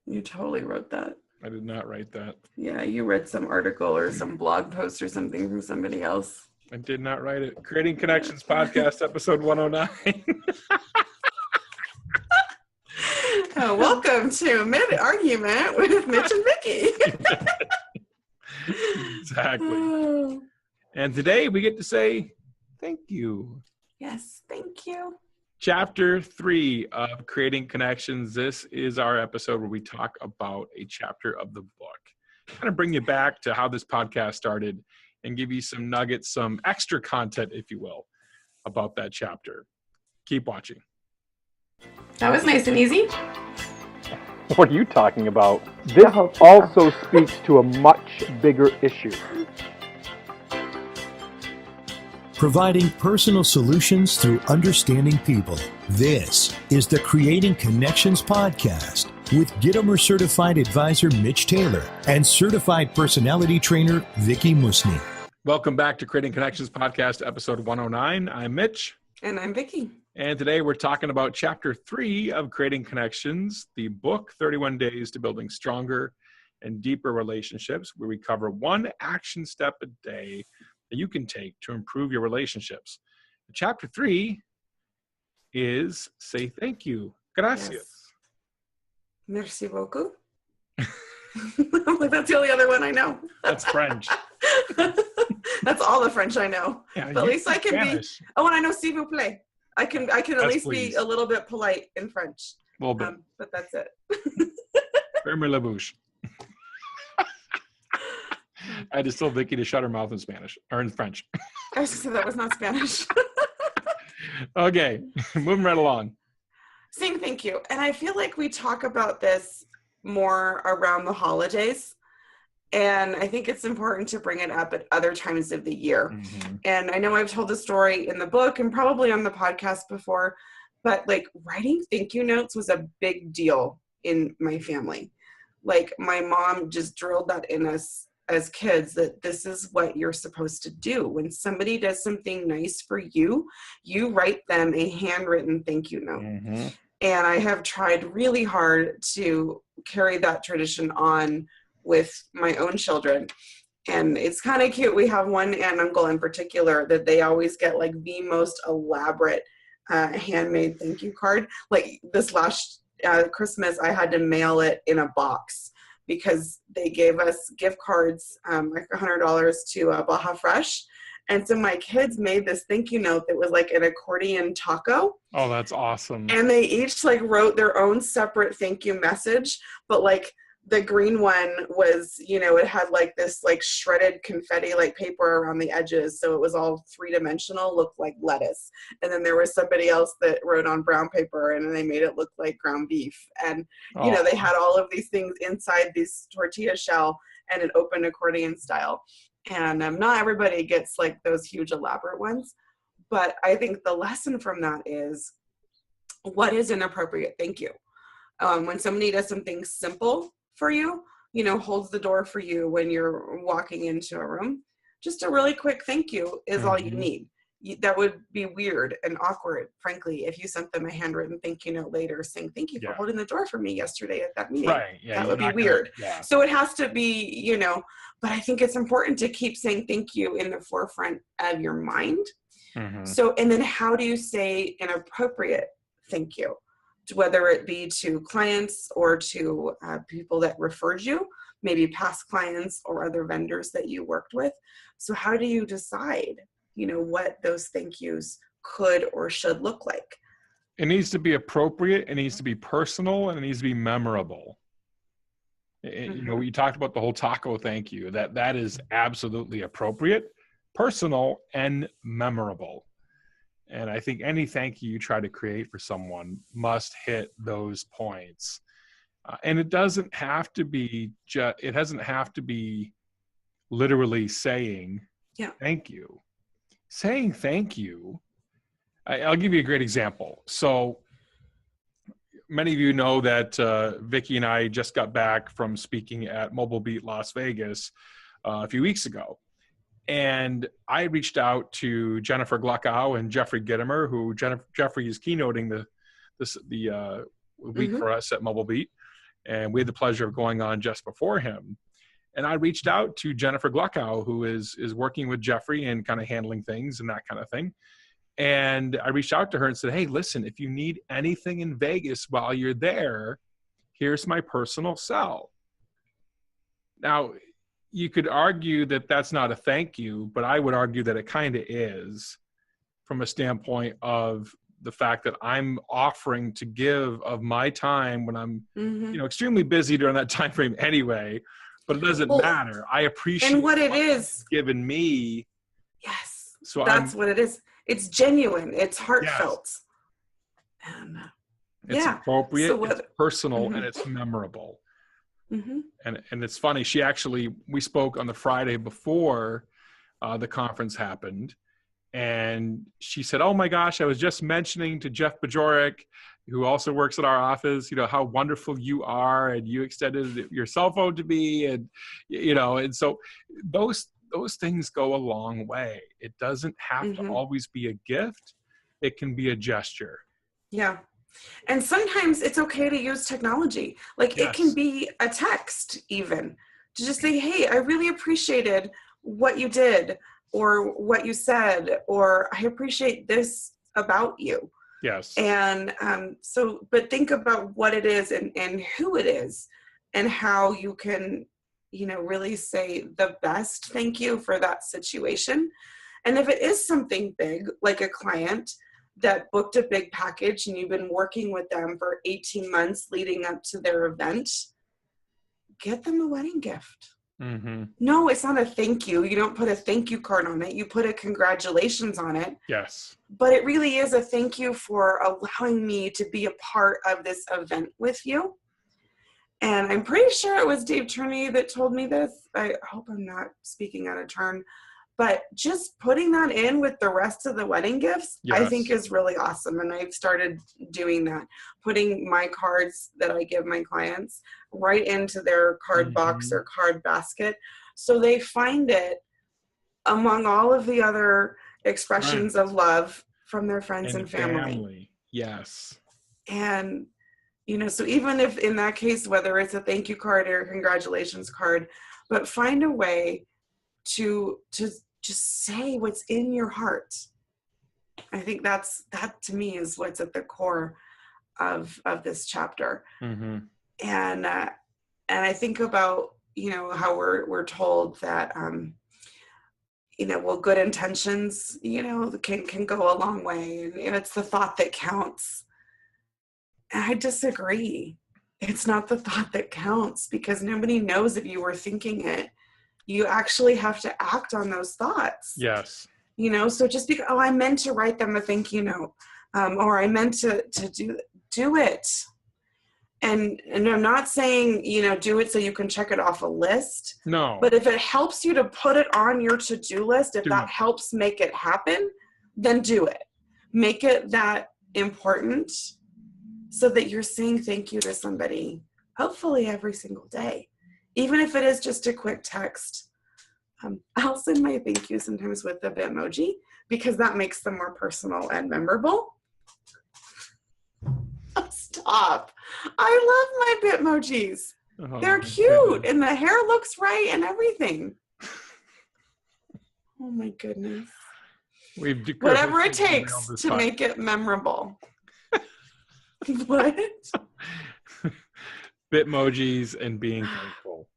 You totally wrote that. I did not write that. Yeah, you read some article or some blog post or something from somebody else. I did not write it. Creating Connections Podcast, episode 109. Welcome to Mid-Argument with Mitch and Vicky. Exactly. And today we get to say thank you. Yes, thank you. Chapter 3 of Creating Connections. This is our episode where we talk about a chapter of the book. Kind of bring you back to how this podcast started and give you some nuggets, some extra content, if you will, about that chapter. Keep watching. That was nice and easy. What are you talking about? This also speaks to a much bigger issue. Providing personal solutions through understanding people. This is the Creating Connections podcast with Gitomer Certified Advisor Mitch Taylor and Certified Personality Trainer Vicky Musni. Welcome back to Creating Connections podcast, episode 109. I'm Mitch. And I'm Vicky. And today we're talking about chapter 3 of Creating Connections, the book, 31 Days to Building Stronger and Deeper Relationships, where we cover one action step a day that you can take to improve your relationships. Chapter 3 is say thank you. Gracias. Yes. Merci beaucoup. I'm like, that's the only other one I know. That's French. That's all the French I know. Yeah, but at least I can Spanish. be. Oh, and I know s'il vous plaît. I can at least please. be a little bit polite in French. A little bit. But that's it. Ferme la bouche. I just told Vicky to shut her mouth in Spanish or in French. I was just saying that was not Spanish. Okay, moving right along. Saying thank you. And I feel like we talk about this more around the holidays. And I think it's important to bring it up at other times of the year. Mm-hmm. And I know I've told the story in the book and probably on the podcast before, but like writing thank you notes was a big deal in my family. Like my mom just drilled that in us as kids that this is what you're supposed to do. When somebody does something nice for you, you write them a handwritten thank you note. Mm-hmm. And I have tried really hard to carry that tradition on with my own children. And it's kind of cute. We have one aunt and uncle in particular that they always get like the most elaborate handmade thank you card. Like this last Christmas, I had to mail it in a box because they gave us gift cards, like $100 to Baja Fresh. And so my kids made this thank you note that was like an accordion taco. Oh, that's awesome. And they each like wrote their own separate thank you message, but like the green one was, you know, it had like this like shredded confetti like paper around the edges. So it was all three-dimensional, looked like lettuce. And then there was somebody else that wrote on brown paper and they made it look like ground beef. And, you know, they had all of these things inside this tortilla shell and an open accordion style. And not everybody gets like those huge elaborate ones. But I think the lesson from that is what is an appropriate thank you? When somebody does something simple for you, you know, holds the door for you when you're walking into a room, just a really quick thank you is all you need. That would be weird and awkward, frankly, if you sent them a handwritten thank you note later saying, thank you for holding the door for me yesterday at that meeting. Right. Yeah, that would be weird. So it has to be, you know, but I think it's important to keep saying thank you in the forefront of your mind. Mm-hmm. So, and then how do you say an appropriate thank you? Whether it be to clients or to people that referred you, maybe past clients or other vendors that you worked with. So how do you decide, you know, what those thank yous could or should look like? It needs to be appropriate, it needs to be personal, and it needs to be memorable. Mm-hmm. You know, we talked about the whole taco thank you, that is absolutely appropriate, personal, and memorable. And I think any thank you try to create for someone must hit those points. And it doesn't have to be it doesn't have to be literally saying thank you. Saying thank you, I'll give you a great example. So many of you know that Vicky and I just got back from speaking at Mobile Beat Las Vegas a few weeks ago. And I reached out to Jennifer Gluckow and Jeffrey Gitomer, who Jeffrey is keynoting the week for us at Mobile Beat. and we had the pleasure of going on just before him. And I reached out to Jennifer Gluckow, who is working with Jeffrey and kind of handling things and that kind of thing. And I reached out to her and said, hey, listen, if you need anything in Vegas while you're there, here's my personal cell. Now, you could argue that that's not a thank you, but I would argue that it kind of is, from a standpoint of the fact that I'm offering to give of my time when I'm, extremely busy during that time frame anyway. But it doesn't matter. I appreciate and what it is given me. Yes, so that's what it is. It's genuine. It's heartfelt. Yes. And it's appropriate. So it's personal, and it's memorable. And it's funny. We spoke on the Friday before the conference happened, and she said, "Oh my gosh, I was just mentioning to Jeff Bajorek, who also works at our office, how wonderful you are, and you extended your cell phone to me, and and so those things go a long way. It doesn't have to always be a gift. It can be a gesture." Yeah. And sometimes it's okay to use technology. Like it can be a text even, to just say, hey, I really appreciated what you did or what you said, or I appreciate this about you. Yes. And but think about what it is and who it is and how you can, really say the best thank you for that situation. And if it is something big, like a client that booked a big package and you've been working with them for 18 months leading up to their event, get them a wedding gift. No, it's not a thank you. You don't put a thank you card on it. You put a congratulations on it. Yes. But it really is a thank you for allowing me to be a part of this event with you. And I'm pretty sure it was Dave Turney that told me this. I hope I'm not speaking out of turn. But just putting that in with the rest of the wedding gifts, I think is really awesome. And I've started doing that, putting my cards that I give my clients right into their card box or card basket. So they find it among all of the other expressions of love from their friends and family. Yes. And, so even if in that case, whether it's a thank you card or a congratulations card, but find a way to just say what's in your heart. I think that to me is what's at the core of this chapter. And I think about, how we're told that, good intentions, can go a long way. And it's the thought that counts. And I disagree. It's not the thought that counts, because nobody knows if you were thinking it. You actually have to act on those thoughts. Yes. So just because, I meant to write them a thank you note, or I meant to do it. And I'm not saying, do it so you can check it off a list. No. But if it helps you to put it on your to-do list, if that helps make it happen, then do it. Make it that important so that you're saying thank you to somebody, hopefully every single day. Even if it is just a quick text. I'll send my thank you sometimes with the bitmoji, because that makes them more personal and memorable. Stop. I love my bitmojis. They're cute and the hair looks right and everything. Oh my goodness. Whatever it takes to make it memorable. What? Bitmojis and being thankful.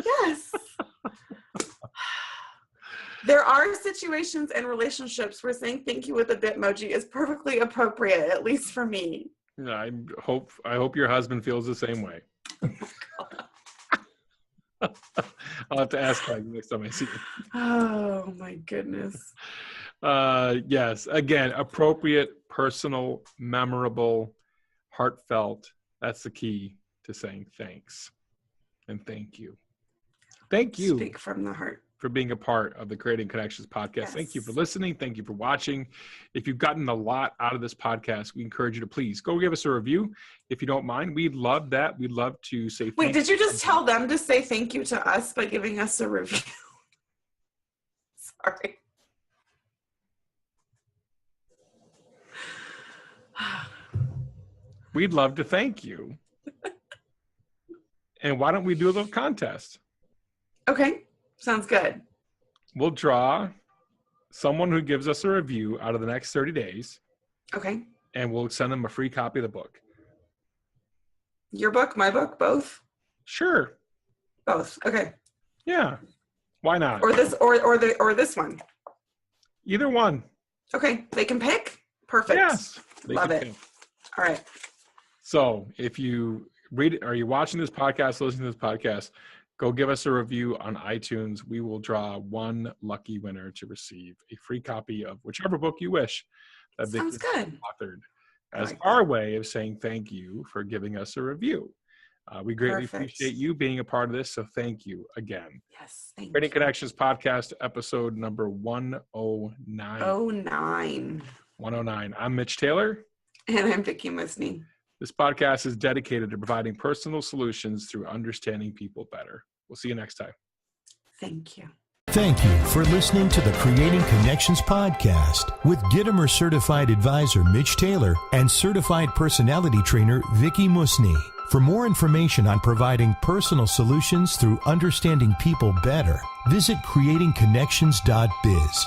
Yes. There are situations and relationships where saying thank you with a bitmoji is perfectly appropriate, at least for me. I hope your husband feels the same way. I'll have to ask Craig next time I see him. Oh my goodness. Yes. Again, appropriate, personal, memorable, heartfelt. That's the key to saying thanks and thank you. Thank you. Speak from the heart. For being a part of the Creating Connections podcast. Yes. Thank you for listening. Thank you for watching. If you've gotten a lot out of this podcast, we encourage you to please go give us a review. If you don't mind, we'd love that. We'd love to say thank you. Wait, did you just tell them to say thank you to us by giving us a review? Sorry. We'd love to thank you. And why don't we do a little contest? Okay. Sounds good. We'll draw someone who gives us a review out of the next 30 days. Okay. And we'll send them a free copy of the book. Your book, my book, both? Sure. Both. Okay. Yeah. Why not? Or this one. Either one. Okay. They can pick? Perfect. Yes. Love it. Pick. All right. So if you read it, are you watching this podcast, listening to this podcast, go give us a review on iTunes. We will draw one lucky winner to receive a free copy of whichever book you wish that Sounds good. authored as our way of saying thank you for giving us a review. We greatly appreciate you being a part of this, so thank you again. Yes, thank you. Creating Connections podcast, episode number 109. 109. I'm Mitch Taylor. And I'm Vicki Musney. This podcast is dedicated to providing personal solutions through understanding people better. We'll see you next time. Thank you. Thank you for listening to the Creating Connections podcast with Gittimer Certified Advisor Mitch Taylor and Certified Personality Trainer Vicki Musney. For more information on providing personal solutions through understanding people better, visit creatingconnections.biz.